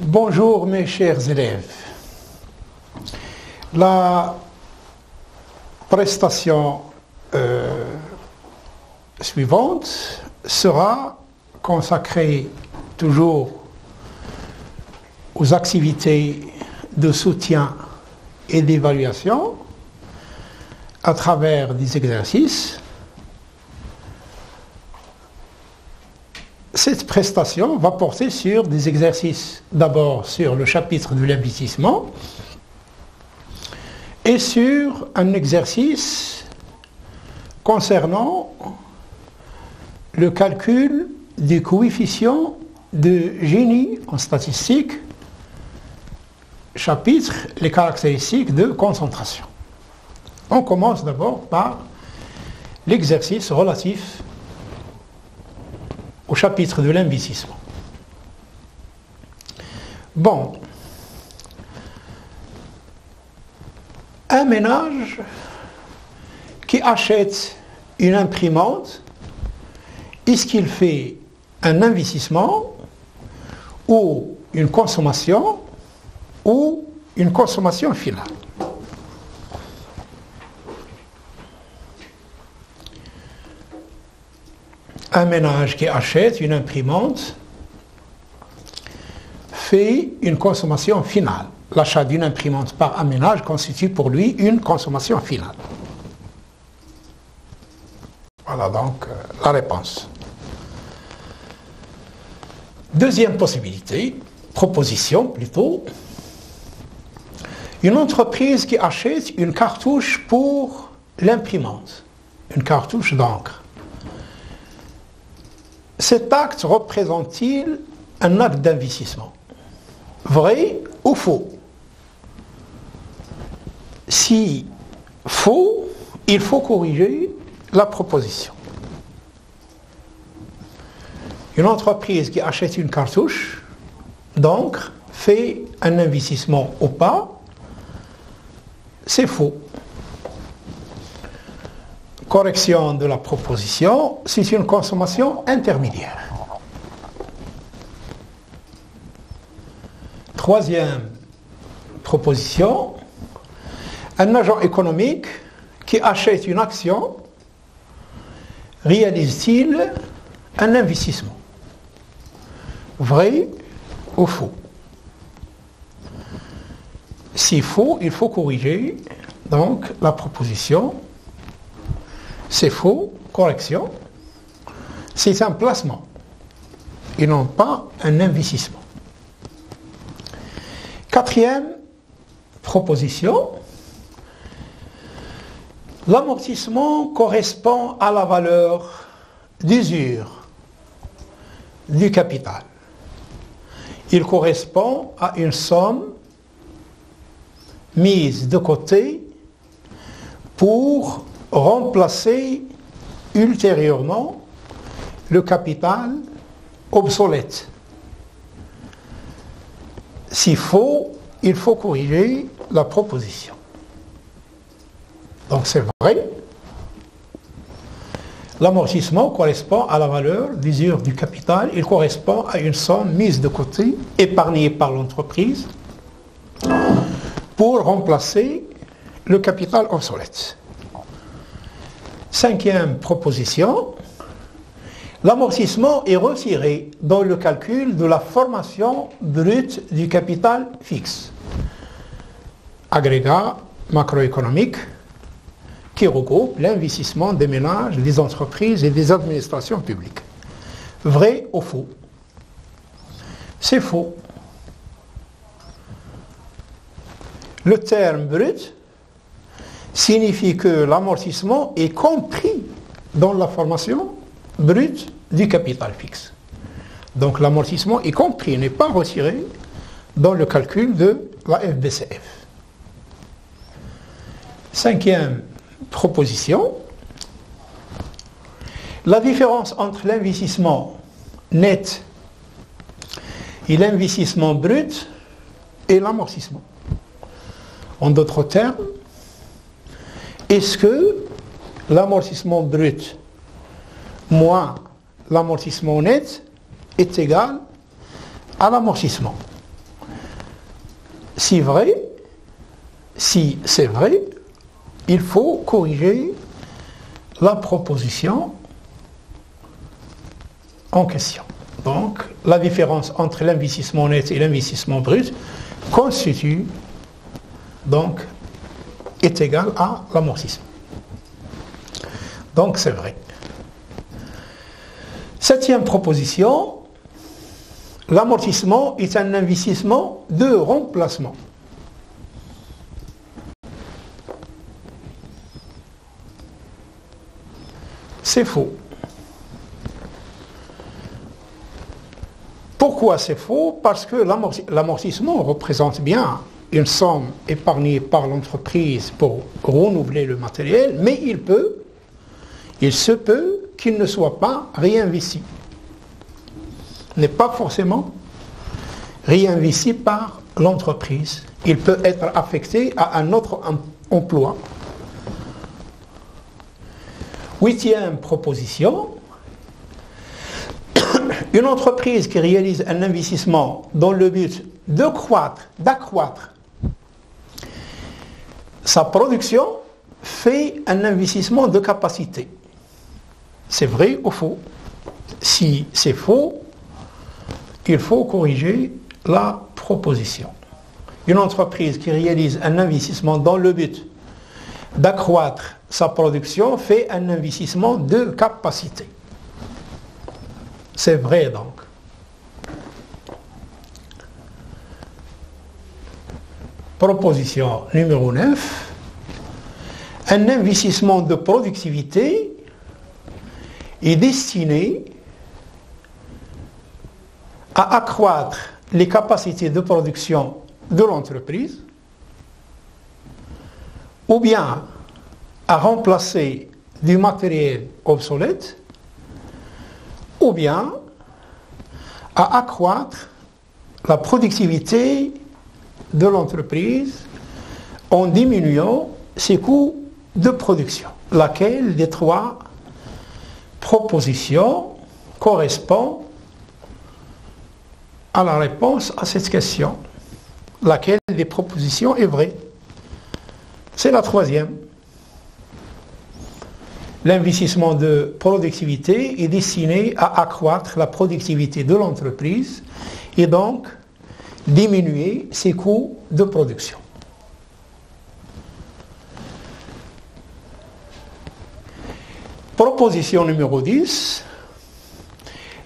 Bonjour mes chers élèves. La prestation suivante sera consacrée toujours aux activités de soutien et d'évaluation à travers des exercices. Cette prestation va porter sur des exercices, d'abord sur le chapitre de l'investissement et sur un exercice concernant le calcul du coefficient de Gini en statistique, chapitre les caractéristiques de concentration. On commence d'abord par l'exercice relatif au chapitre de l'investissement. Bon, un ménage qui achète une imprimante, est-ce qu'il fait un investissement ou une consommation finale? Un ménage qui achète une imprimante fait une consommation finale. L'achat d'une imprimante par un ménage constitue pour lui une consommation finale. Voilà donc la réponse. Deuxième possibilité, proposition plutôt. Une entreprise qui achète une cartouche pour l'imprimante, une cartouche d'encre. Cet acte représente-t-il un acte d'investissement? Vrai ou faux? Si faux, il faut corriger la proposition. Une entreprise qui achète une cartouche d'encre fait un investissement ou pas? C'est faux. Correction de la proposition, c'est une consommation intermédiaire. Troisième proposition, un agent économique qui achète une action réalise-t-il un investissement? Vrai ou faux? Si faux, il faut corriger donc la proposition. C'est faux, correction. C'est un placement et non pas un investissement. Quatrième proposition, l'amortissement correspond à la valeur d'usure du capital. Il correspond à une somme mise de côté pour remplacer ultérieurement le capital obsolète. S'il faut, il faut corriger la proposition. Donc c'est vrai, l'amortissement correspond à la valeur d'usure du capital, il correspond à une somme mise de côté, épargnée par l'entreprise, pour remplacer le capital obsolète. Cinquième proposition, l'amortissement est retiré dans le calcul de la formation brute du capital fixe. Agrégat macroéconomique qui regroupe l'investissement des ménages, des entreprises et des administrations publiques. Vrai ou faux? C'est faux. Le terme brut signifie que l'amortissement est compris dans la formation brute du capital fixe. Donc l'amortissement est compris, n'est pas retiré dans le calcul de la FBCF. Cinquième proposition, la différence entre l'investissement net et l'investissement brut est l'amortissement. En d'autres termes, est-ce que l'amortissement brut moins l'amortissement net est égal à l'amortissement? si c'est vrai, il faut corriger la proposition en question. Donc, la différence entre l'investissement net et l'investissement brut constitue, donc, est égale à l'amortissement. Donc, c'est vrai. Septième proposition, l'amortissement est un investissement de remplacement. C'est faux. Pourquoi c'est faux? Parce que l'amortissement représente bien une somme épargnée par l'entreprise pour renouveler le matériel, mais il se peut qu'il ne soit pas réinvesti. N'est pas forcément réinvesti par l'entreprise. Il peut être affecté à un autre emploi. Huitième proposition, une entreprise qui réalise un investissement dans le but d'accroître sa production fait un investissement de capacité. C'est vrai ou faux? Si c'est faux, il faut corriger la proposition. Une entreprise qui réalise un investissement dans le but d'accroître sa production fait un investissement de capacité. C'est vrai donc. Proposition numéro 9. Un investissement de productivité est destiné à accroître les capacités de production de l'entreprise ou bien à remplacer du matériel obsolète ou bien à accroître la productivité de l'entreprise en diminuant ses coûts de production. Laquelle des trois propositions correspond à la réponse à cette question? Laquelle des propositions est vraie? C'est la troisième. L'investissement de productivité est destiné à accroître la productivité de l'entreprise et donc diminuer ses coûts de production. Proposition numéro 10.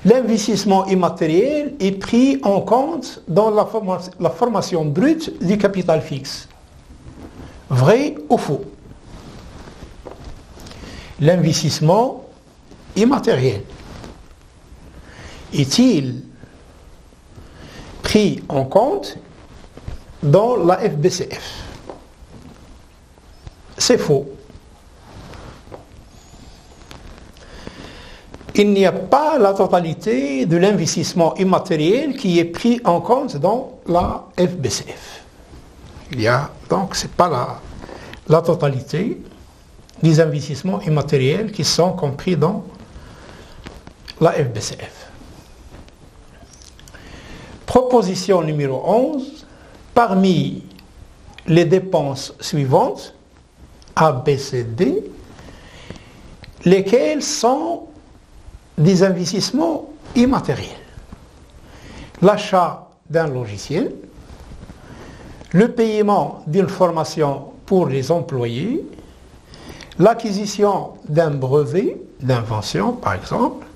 L'investissement immatériel est pris en compte dans la formation brute du capital fixe. Vrai ou faux? L'investissement immatériel est-il pris en compte dans la FBCF? C'est faux. Il n'y a pas la totalité de l'investissement immatériel qui est pris en compte dans la FBCF. Il y a donc, ce n'est pas la totalité des investissements immatériels qui sont compris dans la FBCF. Proposition numéro 11. Parmi les dépenses suivantes, A, B, C, D, lesquelles sont des investissements immatériels? L'achat d'un logiciel, le paiement d'une formation pour les employés, l'acquisition d'un brevet d'invention, par exemple,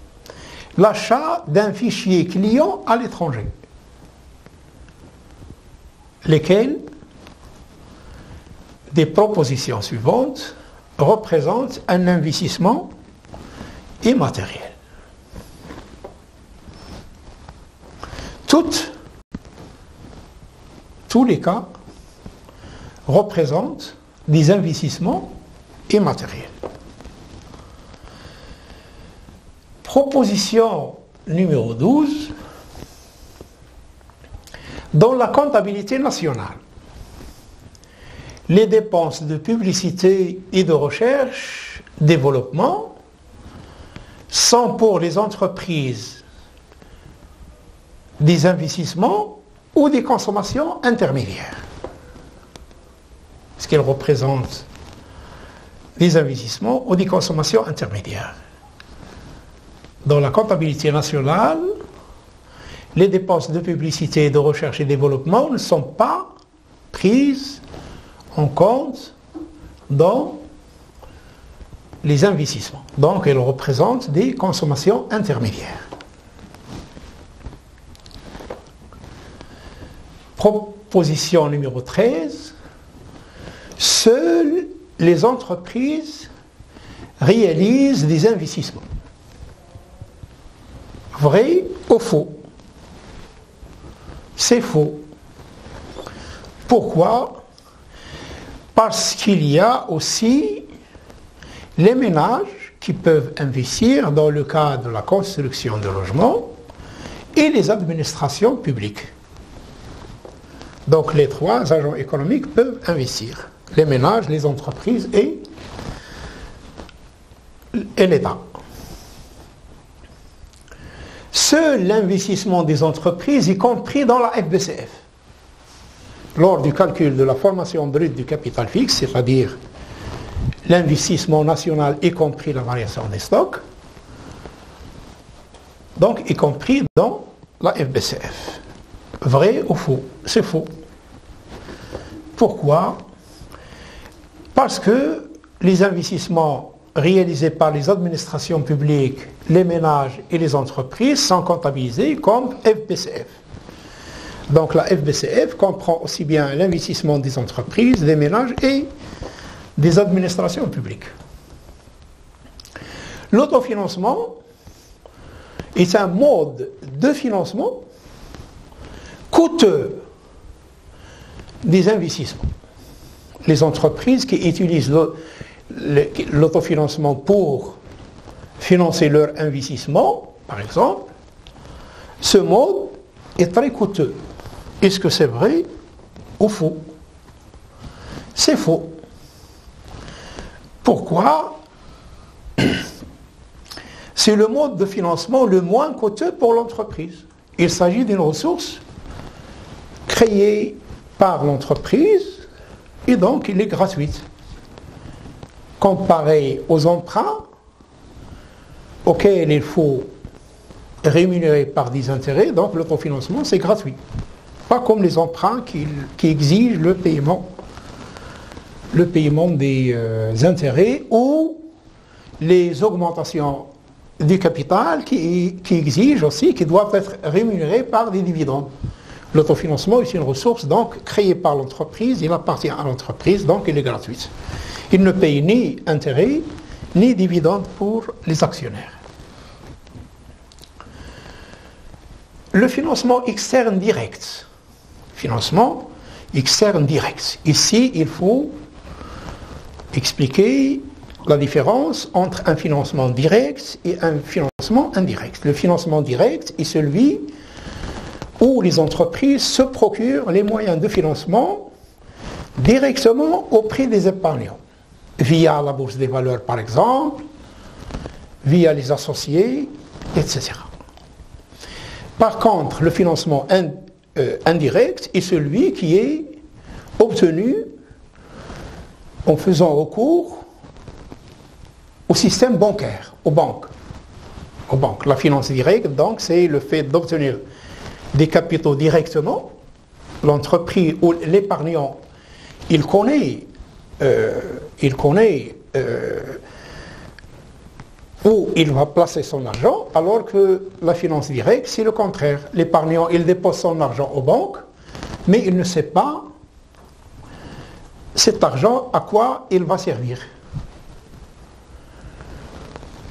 l'achat d'un fichier client à l'étranger. Lesquelles des propositions suivantes représentent un investissement immatériel? Tous les cas représentent des investissements immatériels. Proposition numéro 12. Dans la comptabilité nationale, les dépenses de publicité et de recherche, développement, sont pour les entreprises des investissements ou des consommations intermédiaires. Ce qu'elles représentent des investissements ou des consommations intermédiaires. Dans la comptabilité nationale, les dépenses de publicité, de recherche et développement ne sont pas prises en compte dans les investissements. Donc, elles représentent des consommations intermédiaires. Proposition numéro 13. Seules les entreprises réalisent des investissements. Vrai ou faux? C'est faux. Pourquoi? Parce qu'il y a aussi les ménages qui peuvent investir dans le cadre de la construction de logements et les administrations publiques. Donc les trois agents économiques peuvent investir. Les ménages, les entreprises et l'État. Seul l'investissement des entreprises, y compris dans la FBCF, lors du calcul de la formation brute du capital fixe, c'est-à-dire l'investissement national, y compris la variation des stocks, donc y compris dans la FBCF. Vrai ou faux? C'est faux. Pourquoi? Parce que les investissements réalisés par les administrations publiques, les ménages et les entreprises sont comptabilisés comme FBCF. Donc la FBCF comprend aussi bien l'investissement des entreprises, des ménages et des administrations publiques. L'autofinancement est un mode de financement coûteux des investissements. Les entreprises qui utilisent l'autofinancement pour financer leur investissement, par exemple, ce mode est très coûteux. Est-ce que c'est vrai ou faux? C'est faux. Pourquoi? C'est le mode de financement le moins coûteux pour l'entreprise. Il s'agit d'une ressource créée par l'entreprise et donc il est gratuite. Comparé aux emprunts auxquels il faut rémunérer par des intérêts, donc l'autofinancement c'est gratuit. Pas comme les emprunts qui exigent le paiement des intérêts ou les augmentations du capital qui exigent aussi, qui doivent être rémunérés par des dividendes. L'autofinancement est une ressource donc créée par l'entreprise, il appartient à l'entreprise, donc il est gratuit. Il ne paye ni intérêt, ni dividendes pour les actionnaires. Le financement externe direct. Financement externe direct. Ici, il faut expliquer la différence entre un financement direct et un financement indirect. Le financement direct est celui où les entreprises se procurent les moyens de financement directement auprès des épargnants, via la bourse des valeurs par exemple, via les associés, etc. Par contre, le financement indirect est celui qui est obtenu en faisant recours au système bancaire, aux banques. La finance directe, donc, c'est le fait d'obtenir des capitaux directement. L'entreprise ou l'épargnant, il connaît où il va placer son argent, alors que la finance directe, c'est le contraire. L'épargnant, il dépose son argent aux banques, mais il ne sait pas cet argent à quoi il va servir.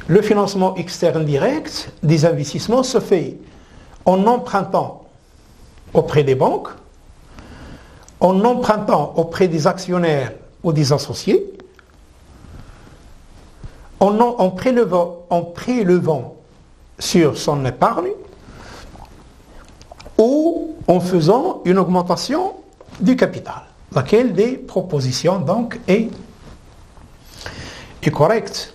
Le financement externe direct des investissements se fait en empruntant auprès des banques, en empruntant auprès des actionnaires ou des associés, en prélevant sur son épargne ou en faisant une augmentation du capital, laquelle des propositions donc est correcte.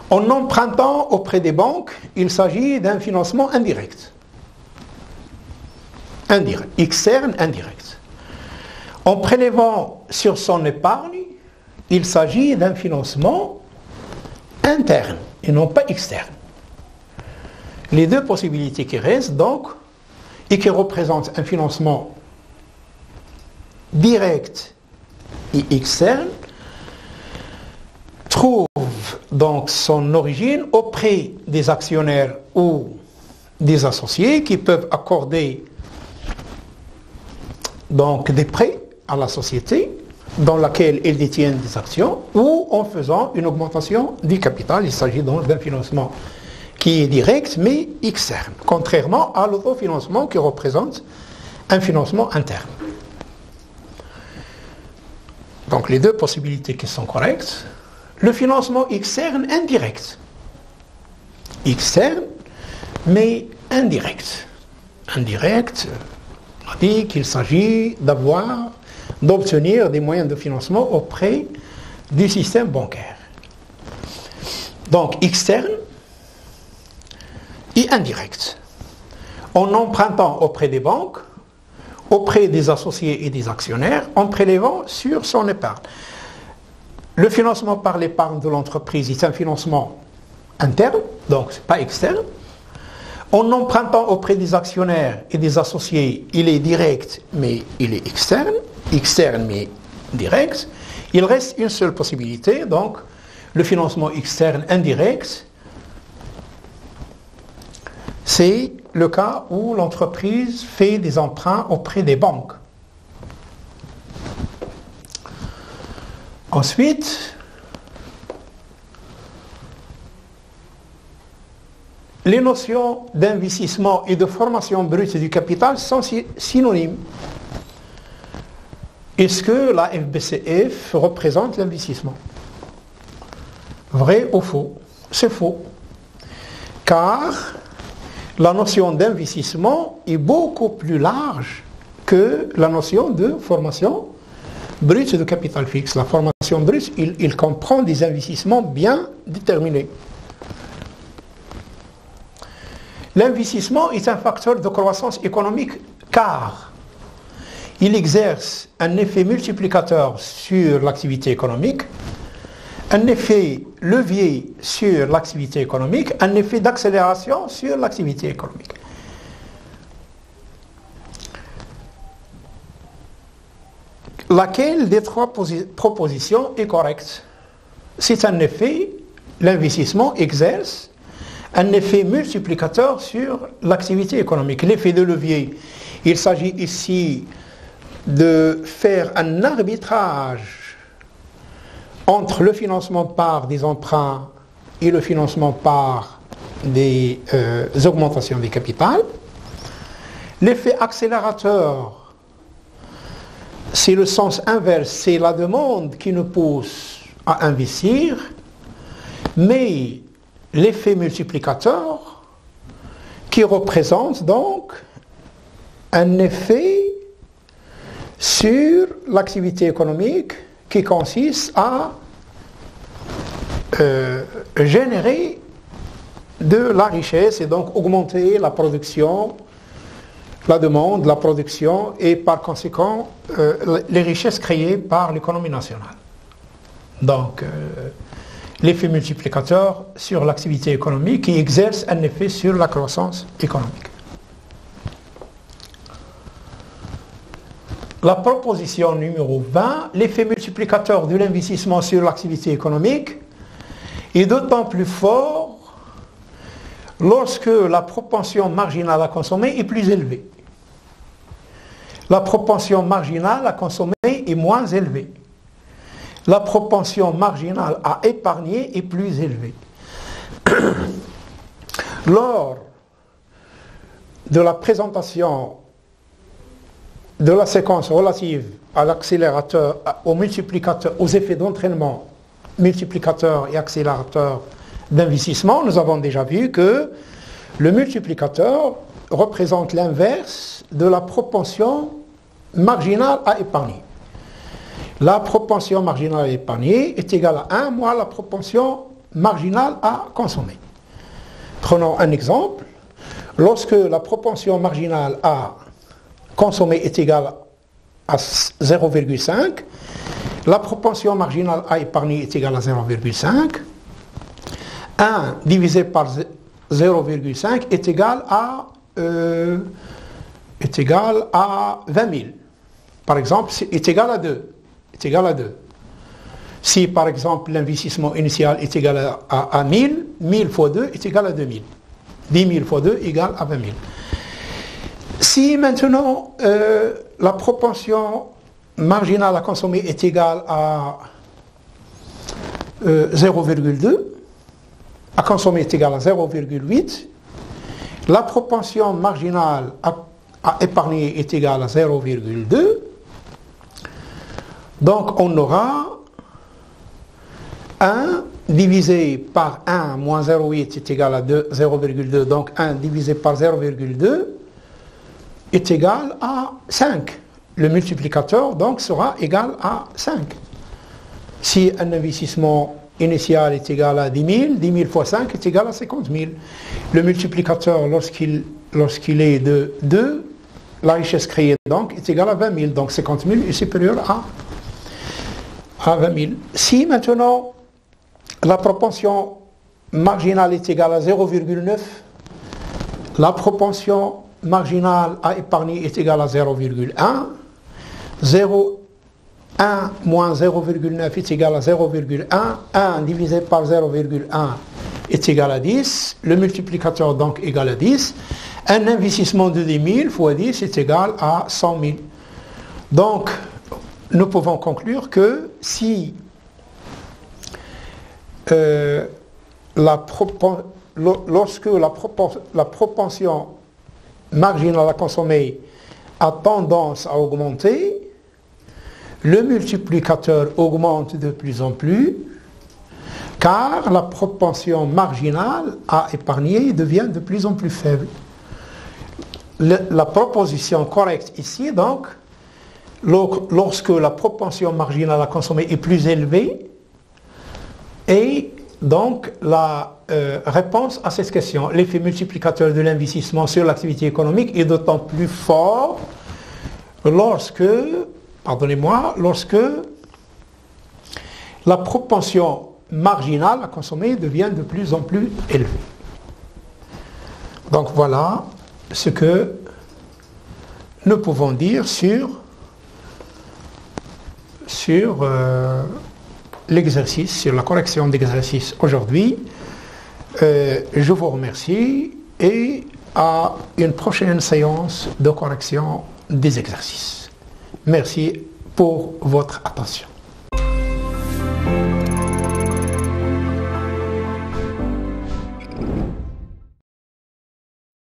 En empruntant auprès des banques, il s'agit d'un financement indirect. externe indirect. En prélevant sur son épargne, il s'agit d'un financement interne et non pas externe. Les deux possibilités qui restent donc et qui représentent un financement direct et externe trouvent donc son origine auprès des actionnaires ou des associés qui peuvent accorder donc des prêts à la société dans laquelle ils détiennent des actions ou en faisant une augmentation du capital. Il s'agit donc d'un financement qui est direct mais externe, contrairement à l'autofinancement qui représente un financement interne. Donc les deux possibilités qui sont correctes. Le financement externe indirect. Externe mais indirect. Indirect, on a dit qu'il s'agit d'obtenir des moyens de financement auprès du système bancaire. Donc externe et indirect. En empruntant auprès des banques, auprès des associés et des actionnaires, en prélevant sur son épargne. Le financement par l'épargne de l'entreprise est un financement interne, donc ce n'est pas externe. En empruntant auprès des actionnaires et des associés, il est direct, mais il est externe mais direct. Il reste une seule possibilité, donc le financement externe indirect, c'est le cas où l'entreprise fait des emprunts auprès des banques. Ensuite, les notions d'investissement et de formation brute du capital sont synonymes. Est-ce que la FBCF représente l'investissement? Vrai ou faux? C'est faux. Car la notion d'investissement est beaucoup plus large que la notion de formation brute de capital fixe. La formation brute, il comprend des investissements bien déterminés. L'investissement est un facteur de croissance économique car il exerce un effet multiplicateur sur l'activité économique, un effet levier sur l'activité économique, un effet d'accélération sur l'activité économique. Laquelle des trois propositions est correcte? C'est un effet, l'investissement exerce un effet multiplicateur sur l'activité économique. L'effet de levier, il s'agit ici de faire un arbitrage entre le financement par des emprunts et le financement par des augmentations du capital. L'effet accélérateur, c'est le sens inverse, c'est la demande qui nous pousse à investir, mais l'effet multiplicateur qui représente donc un effet sur l'activité économique qui consiste à générer de la richesse et donc augmenter la production, la demande, la production et par conséquent les richesses créées par l'économie nationale. Donc l'effet multiplicateur sur l'activité économique qui exerce un effet sur la croissance économique. La proposition numéro 20, l'effet multiplicateur de l'investissement sur l'activité économique est d'autant plus fort lorsque la propension marginale à consommer est plus élevée. La propension marginale à consommer est moins élevée. La propension marginale à épargner est plus élevée. Lors de la présentation de la séquence relative à l'accélérateur, au multiplicateur, aux effets d'entraînement multiplicateur et accélérateur d'investissement, nous avons déjà vu que le multiplicateur représente l'inverse de la propension marginale à épargner. La propension marginale à épargner est égale à 1 moins la propension marginale à consommer. Prenons un exemple. Lorsque la propension marginale à consommé est égal à 0,5. La propension marginale à épargner est égale à 0,5. 1 divisé par 0,5 est égal à 20 000. Par exemple, est égal à 2. Est égal à 2. Si, par exemple, l'investissement initial est égal à 1000, 1000 fois 2 est égal à 2000. 10 000 fois 2 égale à 20 000. Si maintenant la propension marginale à consommer est égale à 0,2, à consommer est égal à 0,8, la propension marginale à épargner est égale à 0,2, donc on aura 1 divisé par 1 moins 0,8 est égal à 0,2, donc 1 divisé par 0,2 est égal à 5. Le multiplicateur donc sera égal à 5. Si un investissement initial est égal à 10 000, 10 000 fois 5 est égal à 50 000. Le multiplicateur, lorsqu'il est de 2, la richesse créée donc est égale à 20 000. Donc 50 000 est supérieur à 20 000. Si maintenant la propension marginale est égale à 0,9, la propension marginale à épargner est égale à 0,1, 0,1 moins 0,9 est égal à 0,1, 1 divisé par 0,1 est égal à 10, le multiplicateur donc égal à 10, un investissement de 10 000 fois 10 est égal à 100 000. Donc, nous pouvons conclure que si lorsque la propension marginale à consommer a tendance à augmenter, le multiplicateur augmente de plus en plus, car la propension marginale à épargner devient de plus en plus faible. La proposition correcte ici, donc, lorsque la propension marginale à consommer est plus élevée, et donc la réponse à cette question, l'effet multiplicateur de l'investissement sur l'activité économique est d'autant plus fort lorsque la propension marginale à consommer devient de plus en plus élevée. Donc voilà ce que nous pouvons dire sur l'exercice, sur la correction d'exercice aujourd'hui. Je vous remercie et à une prochaine séance de correction des exercices. Merci pour votre attention.